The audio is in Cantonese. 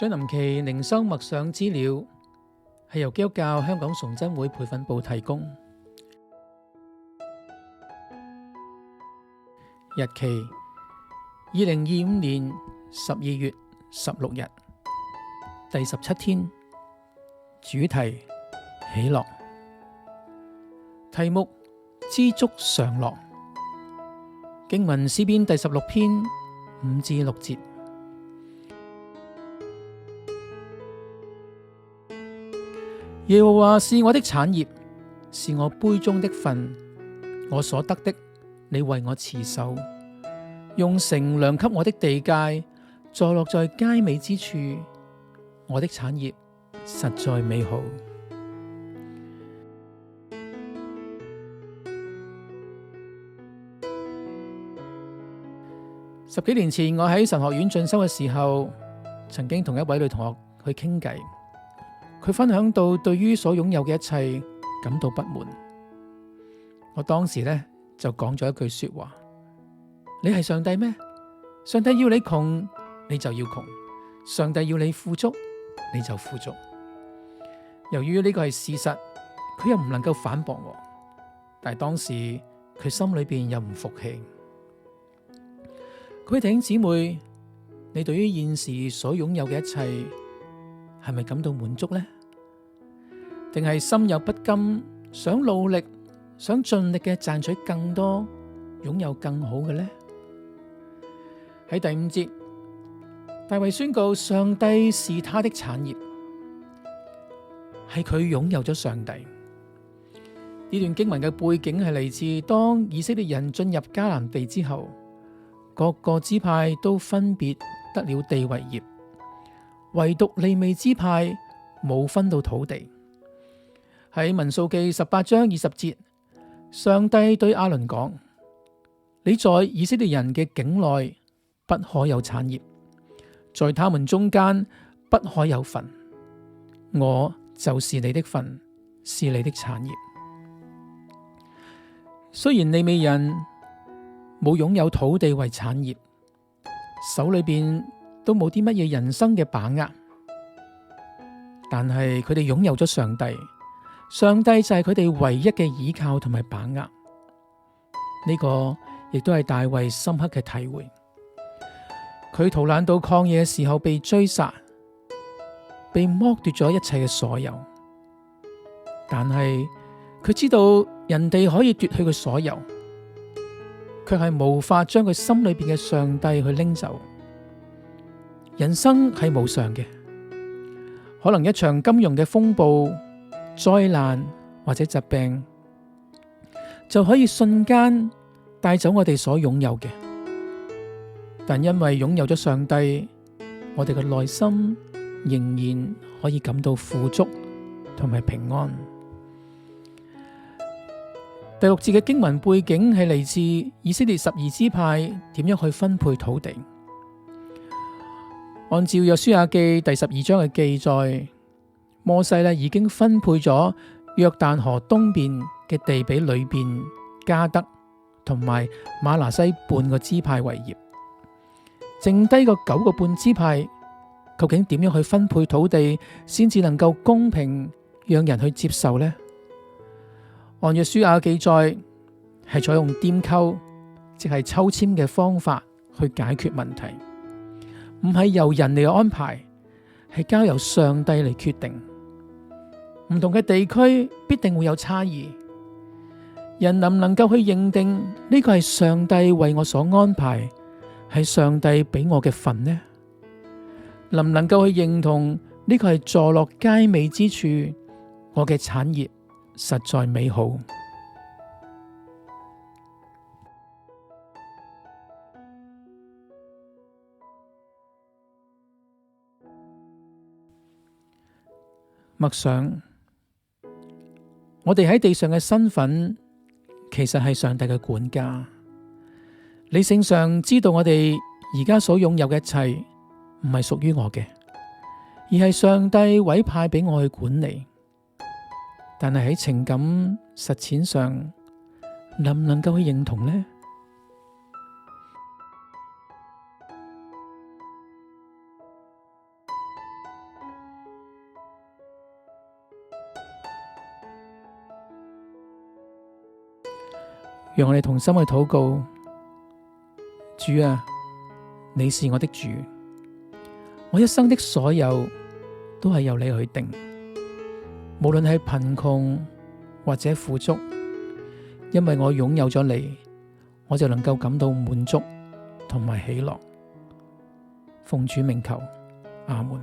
將臨期靈修默想資料係由基督教香港崇真會培訓部提供。日期2025年12月16日，第17天。主題喜樂。題目知足常樂。經文詩篇第16篇5至6節。耶和華是我的產業，是我杯中的分，我所得的，你為我持守，用繩量給我的地界，坐落在佳美之處，我的產業實在美好。10幾年前，我喺神學院進修嘅時候，曾經同一位女同學去傾偈。佢分享到對於所擁有嘅一切感到不滿。我當時就講咗一句說話：你係上帝咩？上帝要你窮，你就要窮；上帝要你富足，你就富足。由於呢個係事實，佢又唔能夠反駁我。但係當時佢心裏邊又唔服氣。各位弟兄姊妹，你對於現時所擁有嘅一切，係咪感到滿足呢？定係心有不甘，想努力，想盡力嘅賺取更多，擁有更好嘅呢？喺第5節，大衛宣告上帝是他的產業，係佢擁有咗上帝。呢段經文嘅背景係嚟自當以色列人進入迦南地之後，各個支派都分別得了地為業，唯獨利未支派冇分到土地。喺民數記18章20節，上帝對亞倫講：你在以色列人嘅境內不可有產業，在他們中間不可有份，我就是你的份，是你的產業。雖然利未人冇擁有土地為產業，手裏邊都冇啲乜嘢人生嘅把握，但係佢哋擁有咗上帝，上帝就係佢哋唯一嘅依靠同埋把握。呢個亦都係大衛深刻嘅體會。佢逃難到曠野嘅時候被追殺，被剝奪咗一切嘅所有，但係佢知道人哋可以奪去佢所有，卻係無法將佢心裏邊嘅上帝去拎走。人生係無常嘅，可能一場金融嘅風暴、災難或者疾病，就可以瞬間帶走我哋所擁有嘅。但因為擁有咗上帝，我哋嘅內心仍然可以感到富足同埋平安。第6節嘅經文背景係嚟自以色列12支派點樣去分配土地。按照約書亞記第12章嘅記載，摩西已經分配咗約旦河東邊嘅地俾裏邊迦得同埋瑪拿西半個支派為業，剩低個9個半支派究竟點樣去分配土地先至能夠公平讓人去接受呢？按約書亞記載，係採用拈鬮，即係抽籤嘅方法去解決問題，唔係由人嚟安排，係交由上帝嚟決定。唔同嘅地區必定會有差異，人能唔能夠去認定呢個係上帝為我所安排，係上帝俾我嘅份呢？能唔能夠去認同呢個係坐落佳美之處，我嘅產業實在美好。默想，我哋喺地上嘅身份，其實係上帝嘅管家。理性上知道我哋而家所擁有嘅一切唔係屬於我嘅，而係上帝委派俾我去管理。但係喺情感實踐上，能唔能夠去認同呢？讓我哋同心去禱告。主啊，你是我的主，我一生的所有都係由你去定，無論係貧窮或者富足，因為我擁有咗你，我就能夠感到滿足同埋喜樂。奉主名求，阿門。